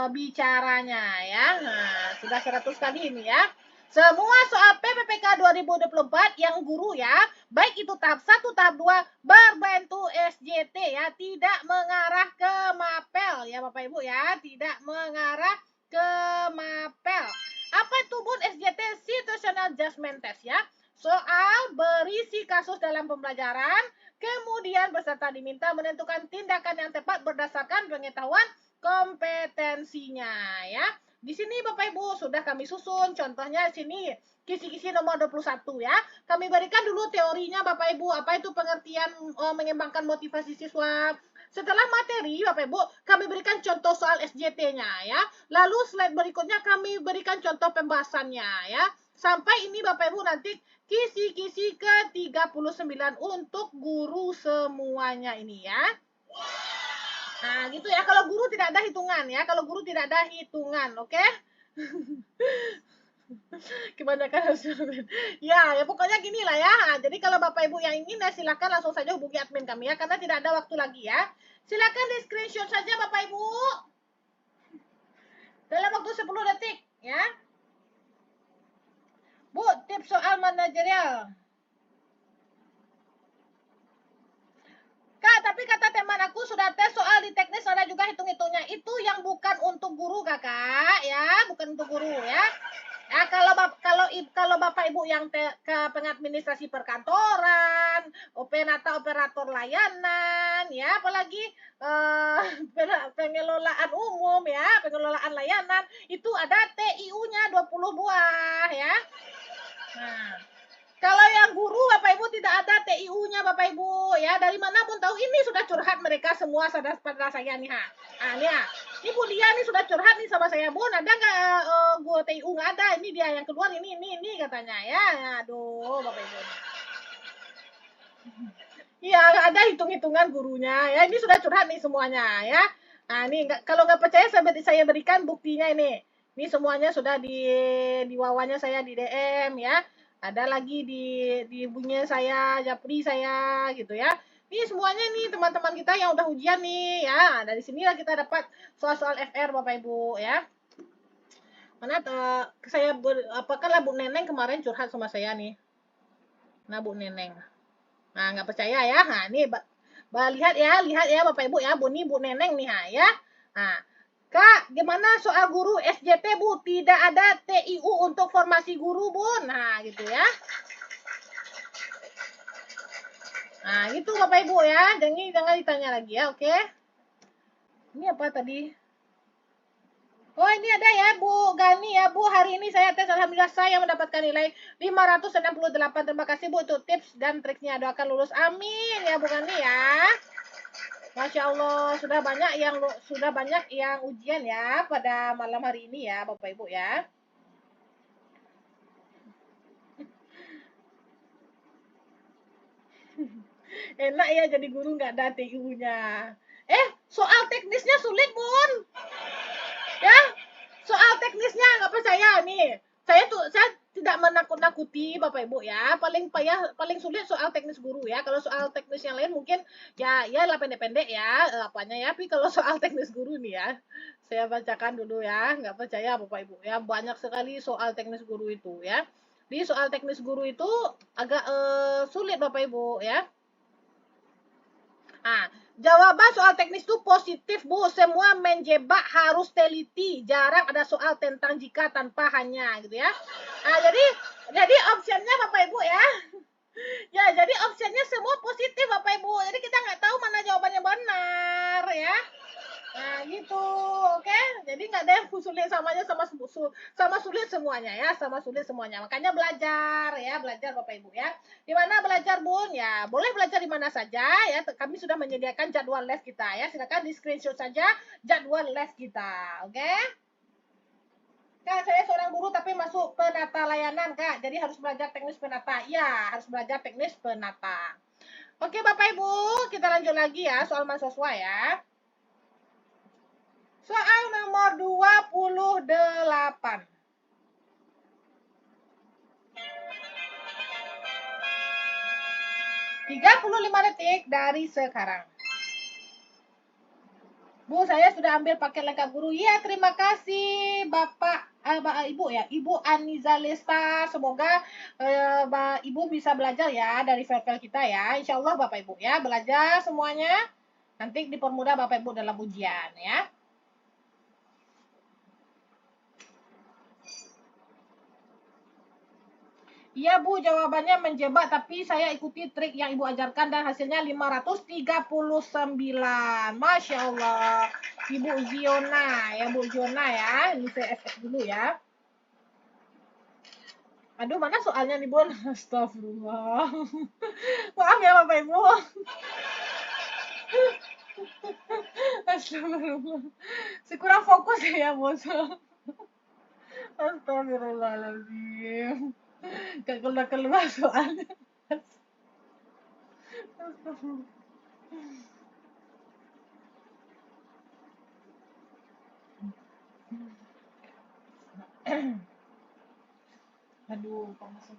bicaranya ya. Nah, sudah 100 kali ini ya. Semua soal PPPK 2024 yang guru ya, baik itu tahap 1, tahap 2, berbentuk SJT ya, tidak mengarah ke mapel ya Bapak Ibu ya, tidak mengarah ke mapel. Apa itu Bun SJT? Situational Judgment Test ya. Soal berisi kasus dalam pembelajaran, kemudian peserta diminta menentukan tindakan yang tepat berdasarkan pengetahuan kompetensinya ya. Di sini Bapak Ibu sudah kami susun, contohnya sini kisi-kisi nomor 21 ya. Kami berikan dulu teorinya Bapak Ibu, apa itu pengertian mengembangkan motivasi siswa. Setelah materi Bapak Ibu, kami berikan contoh soal SJT-nya ya. Lalu slide berikutnya kami berikan contoh pembahasannya ya. Sampai ini Bapak Ibu nanti kisi-kisi ke-39 untuk guru semuanya ini ya. Nah, gitu ya. Kalau guru tidak ada hitungan ya. Kalau guru tidak ada hitungan, oke? Okay? Kebanyakan harus ya pokoknya gini lah ya. Nah, jadi kalau Bapak Ibu yang ingin ya silakan langsung saja hubungi admin kami ya, karena tidak ada waktu lagi ya. Silakan di screenshot saja Bapak Ibu. Dalam waktu 10 detik ya. Bu, tips soal manajerial. Kak, tapi kata teman aku sudah tes soal di teknis ada juga hitung-hitungnya. Itu yang bukan untuk guru kakak ya, bukan untuk guru ya. Nah, kalau Bapak Ibu yang ke pengadministrasi perkantoran, operator layanan, ya apalagi pengelolaan umum ya, pengelolaan layanan, itu ada TIU-nya 20 buah ya. Nah, kalau yang guru Bapak Ibu tidak ada TIU-nya Bapak Ibu ya. Dari mana pun tahu ini sudah curhat mereka semua pada saya nih ha. Ah nih ha. Ini Bu Dia nih sudah curhat nih sama saya. Bun, ada nggak gua TIU nggak ada. Ini dia yang keluar ini katanya ya. Aduh Bapak Ibu. Iya ada hitung-hitungan gurunya ya. Ini sudah curhat nih semuanya ya. Nah ini kalau nggak percaya saya berikan buktinya ini. Ini semuanya sudah di wawanya saya di DM ya. Ada lagi di bunyinya saya, japri saya gitu ya. Ini semuanya nih teman-teman kita yang udah ujian nih ya. Dari sinilah kita dapat soal-soal FR Bapak Ibu ya. Mana saya apakah Bu Neneng kemarin curhat sama saya nih. Nah Bu Neneng. Nah nggak percaya ya. Nah ini lihat ya Bapak Ibu ya. Bu Neneng nih ha ya. Nah Kak, gimana soal guru SJT, Bu? Tidak ada TIU untuk formasi guru, Bun. Nah, gitu ya. Nah, gitu Bapak Ibu ya. Jangan ditanya lagi ya, oke? Ini apa tadi? Oh, ini ada ya, Bu Gani ya, Bu. Hari ini saya tes, alhamdulillah saya mendapatkan nilai 568. Terima kasih, Bu, untuk tips dan triknya. Doakan lulus. Amin ya, Bu Gani ya. Masya Allah, sudah banyak yang ujian ya pada malam hari ini ya, Bapak Ibu ya. Enak ya jadi guru nggak ada TU-nya. Soal teknisnya sulit, Bun. Ya, soal teknisnya nggak percaya nih. Saya tidak menakut-nakuti Bapak Ibu ya. Paling payah, paling sulit soal teknis guru ya. Kalau soal teknis yang lain mungkin ya lah pendek-pendek ya apanya ya. Tapi kalau soal teknis guru nih ya, saya bacakan dulu ya. Nggak percaya Bapak Ibu ya. Banyak sekali soal teknis guru itu ya. Di soal teknis guru itu agak sulit Bapak Ibu ya. Ah, jawaban soal teknis itu positif, Bu. Semua menjebak harus teliti. Jarang ada soal tentang jika tanpa hanya gitu ya. Ah, jadi optionnya Bapak Ibu ya. Ya, jadi optionnya semua positif Bapak Ibu. Jadi kita nggak tahu mana jawabannya benar ya. Nah, gitu. Oke. Jadi nggak ada yang sulit samanya sama sulit semuanya ya, sama sulit semuanya. Makanya belajar ya, belajar Bapak Ibu ya. Di mana belajar, Bun? Ya, boleh belajar di mana saja ya. Kami sudah menyediakan jadwal les kita ya. Silakan di screenshot saja jadwal les kita. Oke? Kak, saya seorang guru tapi masuk penata layanan, Kak. Jadi harus belajar teknis penata. Iya, harus belajar teknis penata. Oke, Bapak Ibu, kita lanjut lagi ya soal mahasiswa ya. Soal nomor 28. 35 detik dari sekarang. Bu, saya sudah ambil paket lengkap guru. Iya, terima kasih Bapak Ibu ya, Ibu Aniza Lesta. Semoga Ibu bisa belajar ya dari file-file kita ya. Insya Allah Bapak Ibu ya, belajar semuanya. Nanti dipermudah Bapak Ibu dalam ujian ya. Iya Bu, jawabannya menjebak, tapi saya ikuti trik yang Ibu ajarkan dan hasilnya 539. Masya Allah. Ibu Ziona ya, Bu Ziona ya. Ini saya SS dulu ya. Aduh, mana soalnya nih, Bun? Astagfirullah. Maaf ya Bapak Ibu. Astagfirullah. Si kurang fokus ya, Bos. Astagfirullahaladzim. Gak keluar soalnya. Astagfirullah. Aduh, kok masuk.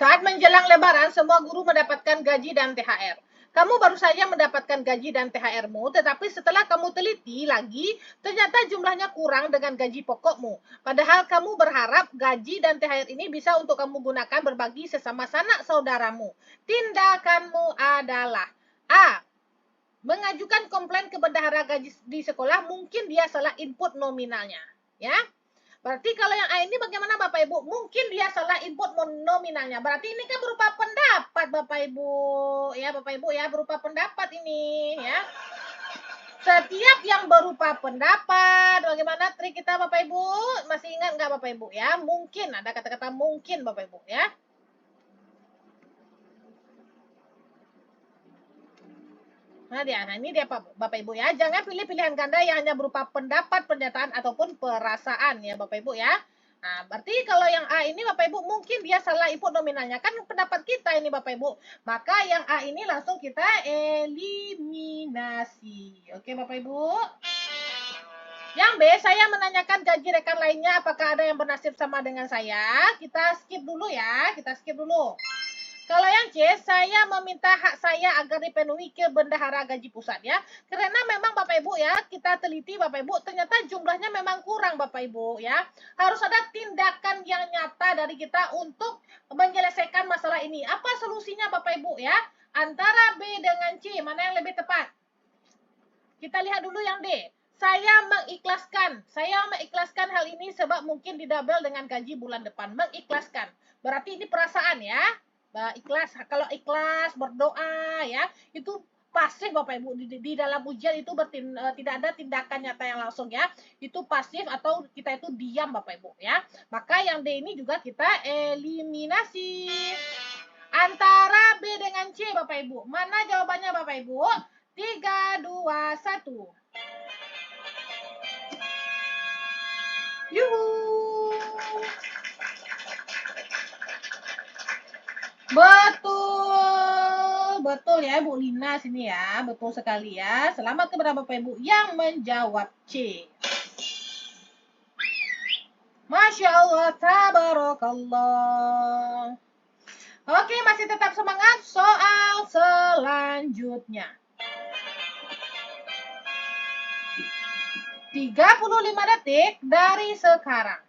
Saat menjelang Lebaran, semua guru mendapatkan gaji dan THR. Kamu baru saja mendapatkan gaji dan THR-mu, tetapi setelah kamu teliti lagi, ternyata jumlahnya kurang dengan gaji pokokmu. Padahal kamu berharap gaji dan THR ini bisa untuk kamu gunakan berbagi sesama sanak saudaramu. Tindakanmu adalah A. Mengajukan komplain ke bendahara gaji di sekolah, mungkin dia salah input nominalnya. Ya, berarti kalau yang A ini bagaimana Bapak Ibu? Mungkin dia salah input nominalnya. Berarti ini kan berupa pendapat Bapak Ibu. Ya Bapak Ibu ya, berupa pendapat ini ya. Setiap yang berupa pendapat, bagaimana trik kita Bapak Ibu? Masih ingat nggak Bapak Ibu ya? Mungkin, ada kata-kata mungkin Bapak Ibu ya. Nah, ini dia Bapak Ibu ya. Jangan pilih pilihan ganda yang hanya berupa pendapat, pernyataan, ataupun perasaan ya Bapak Ibu ya. Nah, berarti kalau yang A ini Bapak Ibu mungkin dia salah input nominalnya. Kan pendapat kita ini Bapak Ibu. Maka yang A ini langsung kita eliminasi. Oke Bapak Ibu. Yang B, saya menanyakan gaji rekan lainnya apakah ada yang bernasib sama dengan saya. Kita skip dulu ya, kita skip dulu. Kalau yang C, saya meminta hak saya agar dipenuhi ke Bendahara Gaji Pusat ya. Karena memang Bapak Ibu ya, kita teliti Bapak Ibu, ternyata jumlahnya memang kurang Bapak Ibu ya. Harus ada tindakan yang nyata dari kita untuk menyelesaikan masalah ini. Apa solusinya Bapak Ibu ya? Antara B dengan C, mana yang lebih tepat? Kita lihat dulu yang D. Saya mengikhlaskan hal ini sebab mungkin didouble dengan gaji bulan depan. Mengikhlaskan. Berarti ini perasaan ya. Ikhlas, kalau ikhlas berdoa ya, itu pasif Bapak Ibu di dalam ujian itu tidak ada tindakan nyata yang langsung ya. Itu pasif atau kita itu diam Bapak Ibu ya. Maka yang D ini juga kita eliminasi. Antara B dengan C Bapak Ibu. Mana jawabannya Bapak Ibu? 3, 2, 1. Yuhu. Betul. Betul ya Bu Lina sini ya. Betul sekali ya. Selamat kepada Bapak Ibu yang menjawab C. Masya Allah, tabarakallah. Oke, masih tetap semangat. Soal selanjutnya. 35 detik dari sekarang.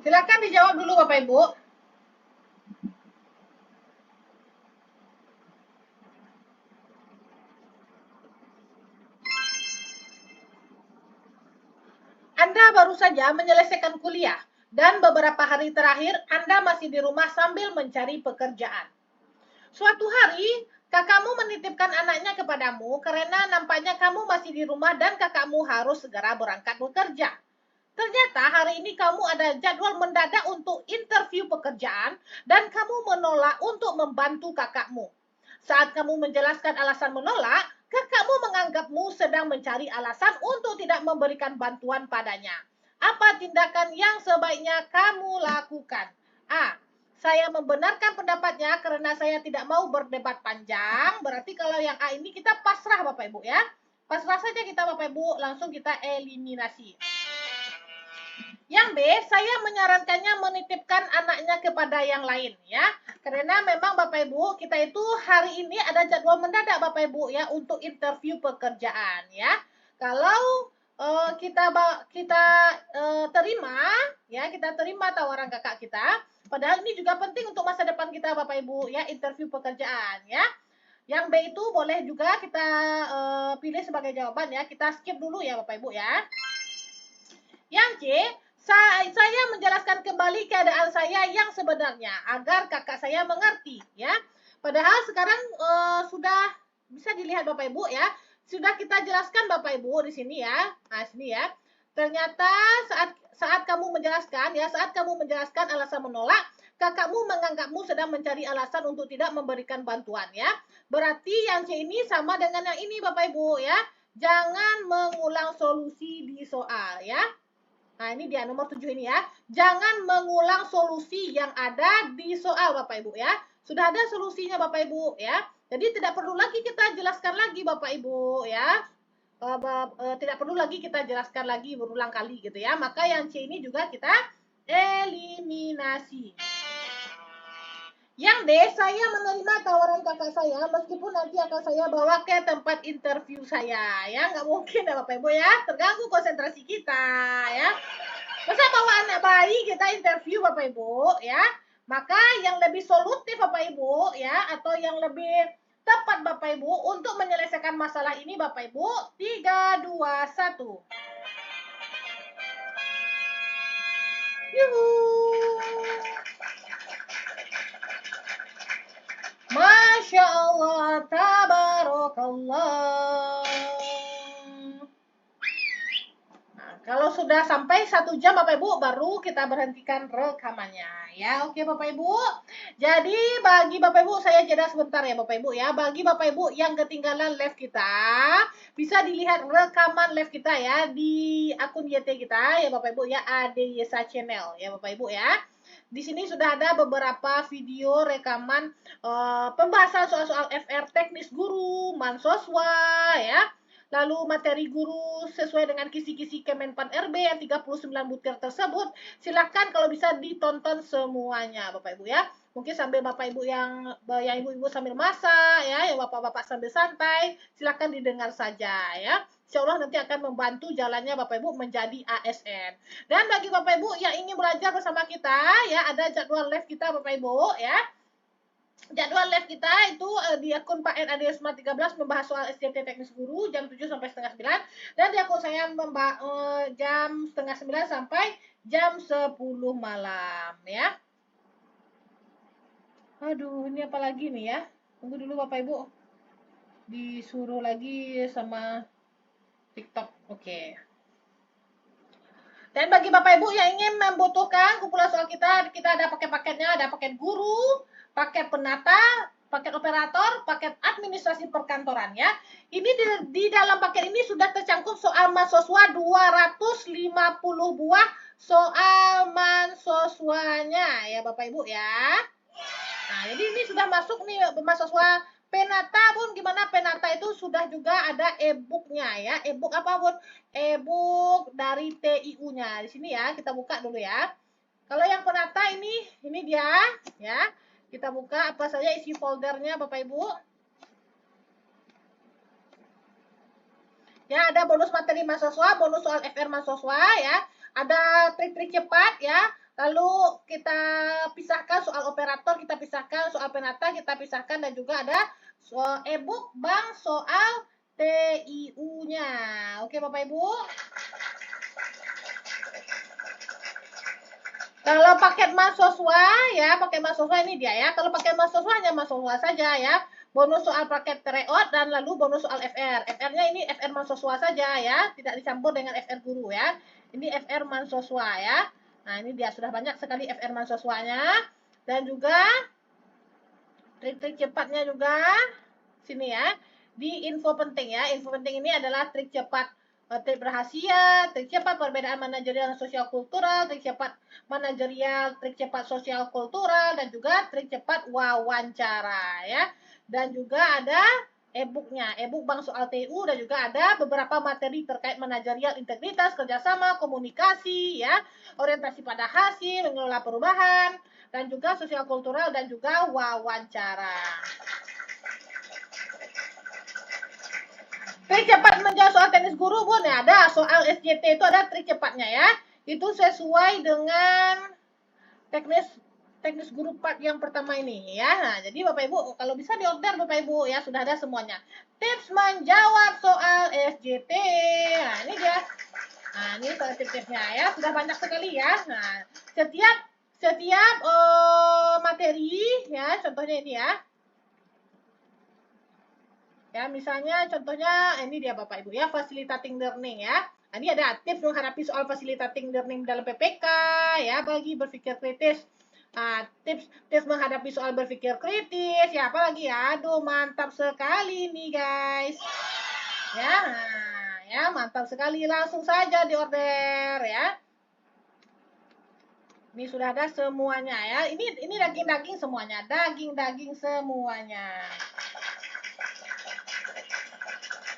Silakan dijawab dulu Bapak Ibu. Anda baru saja menyelesaikan kuliah dan beberapa hari terakhir Anda masih di rumah sambil mencari pekerjaan. Suatu hari, kakakmu menitipkan anaknya kepadamu karena nampaknya kamu masih di rumah dan kakakmu harus segera berangkat bekerja. Ternyata hari ini kamu ada jadwal mendadak untuk interview pekerjaan dan kamu menolak untuk membantu kakakmu. Saat kamu menjelaskan alasan menolak, kakakmu menganggapmu sedang mencari alasan untuk tidak memberikan bantuan padanya. Apa tindakan yang sebaiknya kamu lakukan? A. Saya membenarkan pendapatnya karena saya tidak mau berdebat panjang. Berarti kalau yang A ini kita pasrah Bapak Ibu ya. Pasrah saja kita Bapak Ibu, langsung kita eliminasi. Yang B, saya menyarankannya menitipkan anaknya kepada yang lain ya. Karena memang Bapak Ibu, kita itu hari ini ada jadwal mendadak Bapak Ibu ya untuk interview pekerjaan ya. Kalau terima ya, kita terima tawaran kakak kita. Padahal ini juga penting untuk masa depan kita Bapak Ibu ya, interview pekerjaan ya. Yang B itu boleh juga kita pilih sebagai jawaban ya. Kita skip dulu ya Bapak Ibu ya. Yang C, saya menjelaskan kembali keadaan saya yang sebenarnya agar kakak saya mengerti ya. Padahal sekarang sudah bisa dilihat Bapak Ibu ya. Sudah kita jelaskan Bapak Ibu di sini ya. Nah, sini ya. Ternyata saat kamu menjelaskan alasan menolak, kakakmu menganggapmu sedang mencari alasan untuk tidak memberikan bantuan ya. Berarti yang C ini sama dengan yang ini Bapak Ibu ya. Jangan mengulang solusi di soal ya. Nah, ini dia nomor 7 ini ya. Jangan mengulang solusi yang ada di soal Bapak Ibu ya. Sudah ada solusinya Bapak Ibu ya. Jadi tidak perlu lagi kita jelaskan lagi Bapak Ibu ya. Tidak perlu lagi kita jelaskan lagi berulang kali gitu ya. Maka yang C ini juga kita eliminasi. Yang D, saya menerima tawaran kakak saya meskipun nanti akan saya bawa ke tempat interview saya. Ya, nggak mungkin ya Bapak Ibu ya. Terganggu konsentrasi kita ya. Masa bawa anak bayi kita interview Bapak Ibu ya. Maka yang lebih solutif Bapak Ibu ya, atau yang lebih tepat Bapak Ibu untuk menyelesaikan masalah ini Bapak Ibu, 3, 2, 1. Yuhu. Masya Allah, tabarakallah. Kalau sudah sampai 1 jam Bapak Ibu, baru kita berhentikan rekamannya. Ya, oke Bapak Ibu. Jadi bagi Bapak Ibu, saya jeda sebentar ya Bapak Ibu ya. Bagi Bapak Ibu yang ketinggalan live kita, bisa dilihat rekaman live kita ya di akun YT kita ya Bapak Ibu ya, ADYSA Channel ya Bapak Ibu ya. Di sini sudah ada beberapa video rekaman pembahasan soal-soal FR teknis guru, Mansoswa ya. Lalu materi guru sesuai dengan kisi-kisi Kemenpan RB yang 39 butir tersebut. Silakan kalau bisa ditonton semuanya Bapak Ibu ya. Mungkin sambil Bapak Ibu yang ibu-ibu sambil masak ya, yang bapak-bapak sambil santai, silakan didengar saja ya. Insya Allah nanti akan membantu jalannya Bapak Ibu menjadi ASN. Dan bagi Bapak Ibu yang ingin belajar bersama kita ya, ada jadwal live kita Bapak Ibu ya. Jadwal live kita itu di akun Pak N Ade Smart 13 membahas soal SJT teknis guru jam 7 sampai setengah 9, dan di akun saya jam setengah 9 sampai jam 10 malam ya. Aduh, ini apa lagi nih ya? Tunggu dulu Bapak Ibu. Disuruh lagi sama TikTok. Oke. Dan bagi Bapak Ibu yang ingin membutuhkan kumpulan soal kita ada paket-paketnya, ada paket guru, paket penata, paket operator, paket administrasi perkantoran ya. Ini di dalam paket ini sudah tercangkup soal mahasiswa 250 buah soal mahasiswanya ya Bapak Ibu ya. Nah, jadi ini sudah masuk nih mahasiswa penata Bun. Gimana penata itu sudah juga ada e-booknya ya. E-book apa Bun? E-book dari TIU-nya. Di sini ya, kita buka dulu ya. Kalau yang penata ini dia ya. Kita buka apa saja isi foldernya Bapak Ibu. Ya, ada bonus materi mahasiswa, bonus soal FR mahasiswa ya. Ada trik-trik cepat ya. Lalu kita pisahkan soal operator, kita pisahkan soal penata, kita pisahkan, dan juga ada e-book bank soal TIU-nya. Oke Bapak Ibu. Kalau paket mahasiswa ya, paket mahasiswa ini dia ya. Kalau paket mahasiswa hanya mahasiswa saja ya. Bonus soal paket tryout dan lalu bonus soal FR. FR-nya ini FR mahasiswa saja ya, tidak dicampur dengan FR guru ya. Ini FR mahasiswa ya. Nah, ini dia sudah banyak sekali FR mahasiswanya, dan juga trik-trik cepatnya juga sini ya. Di info penting ya. Info penting ini adalah trik cepat, trik berhasil, trik cepat perbedaan manajerial dan sosial kultural, trik cepat manajerial, trik cepat sosial kultural, dan juga trik cepat wawancara ya. Dan juga ada e-booknya, e-book bank soal TU, dan juga ada beberapa materi terkait manajerial, integritas, kerjasama, komunikasi, ya, orientasi pada hasil, mengelola perubahan, dan juga sosial kultural, dan juga wawancara. Trik cepat menjawab soal teknis guru Bun ya, ada soal SJT itu ada trik cepatnya ya. Itu sesuai dengan teknis guru part yang pertama ini ya. Nah, jadi Bapak Ibu kalau bisa diorder Bapak Ibu ya, sudah ada semuanya. Tips menjawab soal SJT. Nah, ini dia. Nah, ini soal tips-tipsnya ya, sudah banyak sekali ya. Nah, setiap materi ya, contohnya ini ya. Ya, misalnya contohnya ini dia Bapak Ibu ya, facilitating learning ya. Nah, ini ada tips menghadapi soal facilitating learning dalam PPK ya, bagi berpikir kritis. Nah, tips menghadapi soal berpikir kritis ya, apalagi ya. Aduh, mantap sekali nih guys. Ya, nah, ya mantap sekali, langsung saja diorder ya. Ini sudah ada semuanya ya. Ini daging-daging semuanya, daging-daging semuanya.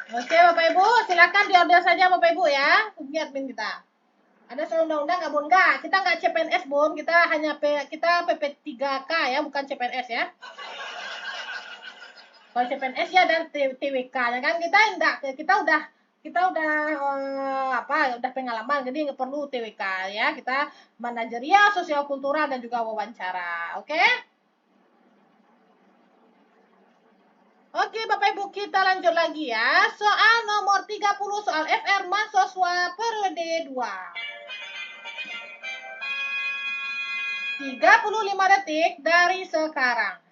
Oke Bapak Ibu, silakan diorder saja Bapak Ibu ya, hubungi admin kita. Ada soal undang-undang nggak Bun? Nggak, kita nggak CPNS Bun, kita hanya kita PP3K ya, bukan CPNS ya. Kalau CPNS ya dan TWK ya kan, kita udah udah pengalaman, jadi nggak perlu TWK ya, kita manajerial, sosial kultural, dan juga wawancara, oke? Oke Bapak Ibu, kita lanjut lagi ya. Soal nomor 30, soal FR mahasiswa periode 2. 35 detik dari sekarang.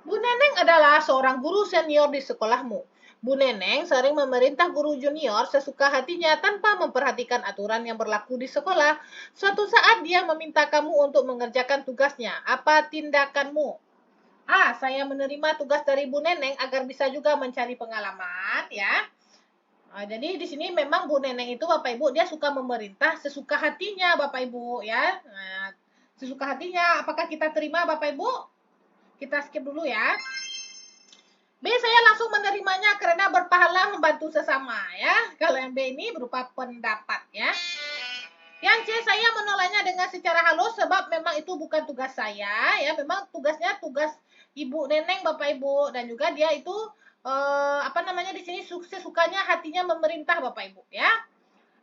Bu Neneng adalah seorang guru senior di sekolahmu. Bu Neneng sering memerintah guru junior sesuka hatinya tanpa memperhatikan aturan yang berlaku di sekolah. Suatu saat dia meminta kamu untuk mengerjakan tugasnya. Apa tindakanmu? A. Saya menerima tugas dari Bu Neneng agar bisa juga mencari pengalaman, ya. Jadi di sini memang Bu Neneng itu Bapak Ibu dia suka memerintah sesuka hatinya Bapak Ibu ya. Nah, sesuka hatinya apakah kita terima Bapak Ibu? Kita skip dulu ya. B. Saya langsung menerimanya karena berpahala membantu sesama ya. Kalau yang B ini berupa pendapat ya. Yang C. Saya menolaknya dengan secara halus sebab memang itu bukan tugas saya ya. Memang tugasnya tugas Ibu Neneng Bapak Ibu dan juga dia itu di sini sukanya hatinya memerintah Bapak Ibu ya.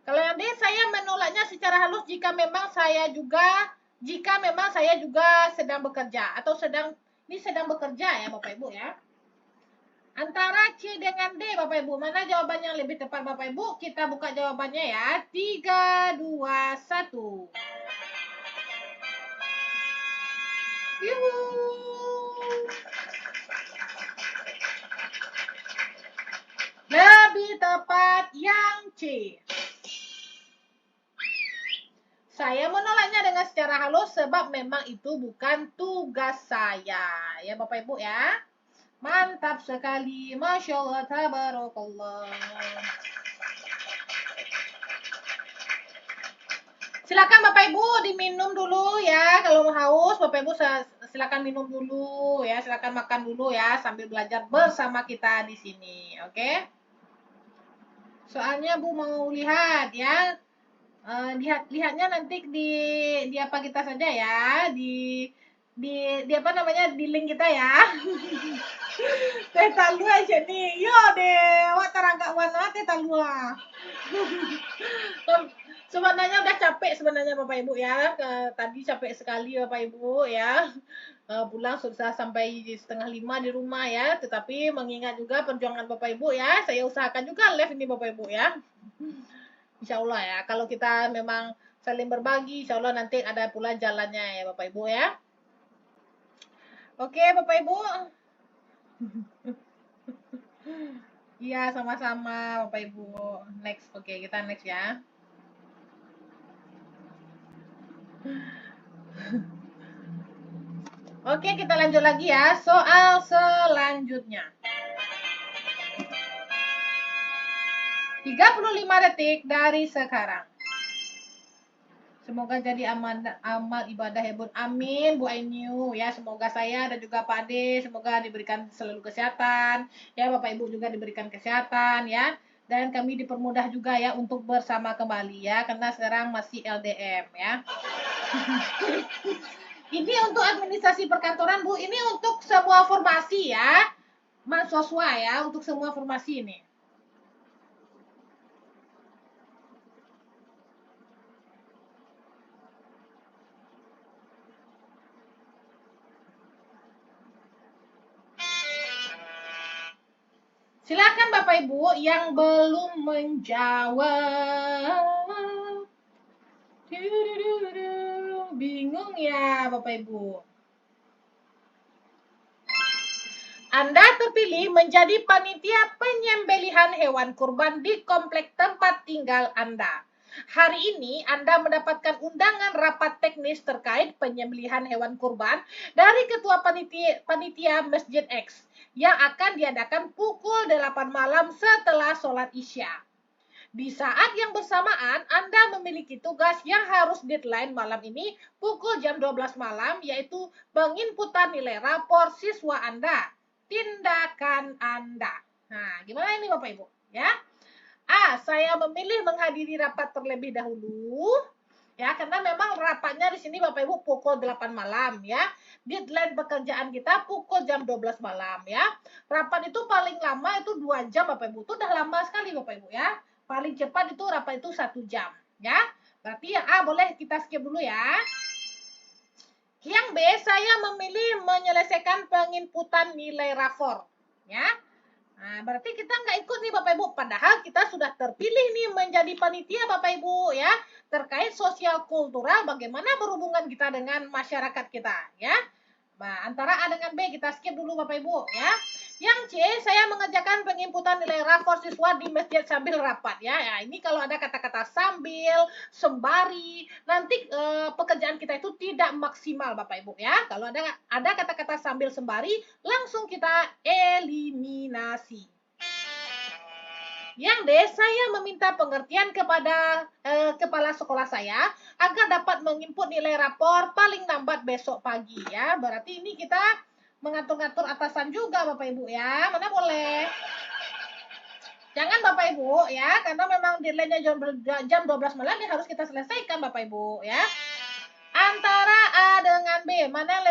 Kalau yang D, saya menolaknya secara halus jika memang saya juga sedang bekerja atau sedang bekerja ya Bapak Ibu ya. Antara C dengan D Bapak Ibu, mana jawaban yang lebih tepat Bapak Ibu? Kita buka jawabannya ya. 3, 2, 1. Yuhu. Lebih tepat yang C. Saya menolaknya dengan secara halus sebab memang itu bukan tugas saya. Ya Bapak Ibu ya. Mantap sekali. Masya Allah, tabarakallah. Silakan Bapak Ibu diminum dulu ya. Kalau haus Bapak Ibu silakan minum dulu ya. Silakan makan dulu ya sambil belajar bersama kita di sini. Oke? Soalnya Bu mau lihat ya. Lihatnya nanti di apa kita saja ya. Di apa namanya di link kita ya. Teh talua aja nih. Yo deh, wak teragak mana teh talua. Sebenarnya udah capek sebenarnya Bapak Ibu ya. Tadi capek sekali Bapak Ibu ya. Pulang sudah sampai 4:30 di rumah ya. Tetapi mengingat juga perjuangan Bapak Ibu ya, saya usahakan juga live ini Bapak Ibu ya. Insya Allah ya. Kalau kita memang saling berbagi, insya Allah nanti ada pula jalannya ya Bapak Ibu ya. Oke Bapak Ibu. Iya sama-sama Bapak Ibu. Next, oke kita next ya. Oke kita lanjut lagi ya. Soal selanjutnya. 35 detik dari sekarang. Semoga jadi amal ibadah ya Bun. Amin Bu Ainyu ya. Semoga saya dan juga Pak Ade semoga diberikan selalu kesehatan. Ya Bapak Ibu juga diberikan kesehatan ya. Dan kami dipermudah juga ya untuk bersama kembali ya. Karena sekarang masih LDM ya. Ini untuk administrasi perkantoran Bu. Ini untuk semua formasi ya. Mahasiswa ya. Untuk semua formasi ini. Silakan Bapak Ibu yang belum menjawab. Bingung ya Bapak Ibu. Anda terpilih menjadi panitia penyembelihan hewan kurban di komplek tempat tinggal Anda. Hari ini Anda mendapatkan undangan rapat teknis terkait penyembelihan hewan kurban dari Ketua Panitia Masjid X yang akan diadakan pukul 8 malam setelah sholat Isya. Di saat yang bersamaan, Anda memiliki tugas yang harus deadline malam ini pukul jam 12 malam, yaitu penginputan nilai rapor siswa Anda. Tindakan Anda. Nah, gimana ini Bapak Ibu? Ya. A. Saya memilih menghadiri rapat terlebih dahulu. Ya, karena memang rapatnya di sini Bapak Ibu pukul 8 malam ya. Deadline pekerjaan kita pukul jam 12 malam ya. Rapat itu paling lama itu 2 jam Bapak Ibu. Itu udah lama sekali Bapak Ibu ya. Paling cepat itu rapat itu 1 jam ya. Berarti yang A boleh kita skip dulu ya. Yang B, saya memilih menyelesaikan penginputan nilai rapor ya. Nah, berarti kita nggak ikut nih Bapak Ibu. Padahal kita sudah terpilih nih menjadi panitia Bapak Ibu ya. Terkait sosial kultural bagaimana berhubungan kita dengan masyarakat kita ya. Nah, antara A dengan B kita skip dulu Bapak Ibu ya. Yang C, saya mengerjakan penginputan nilai rapor siswa di masjid sambil rapat ya. Ya, ini kalau ada kata-kata sambil, sembari, nanti pekerjaan kita itu tidak maksimal Bapak Ibu ya. Kalau ada kata-kata sambil sembari, langsung kita eliminasi. Yang D, saya meminta pengertian kepada kepala sekolah saya agar dapat menginput nilai rapor paling lambat besok pagi ya. Berarti ini kita mengatur-ngatur atasan juga Bapak Ibu ya. Mana boleh? Jangan Bapak Ibu ya, karena memang deadline-nya jam 12 malam ya harus kita selesaikan Bapak Ibu ya. Antara A dengan B, mana yang lebih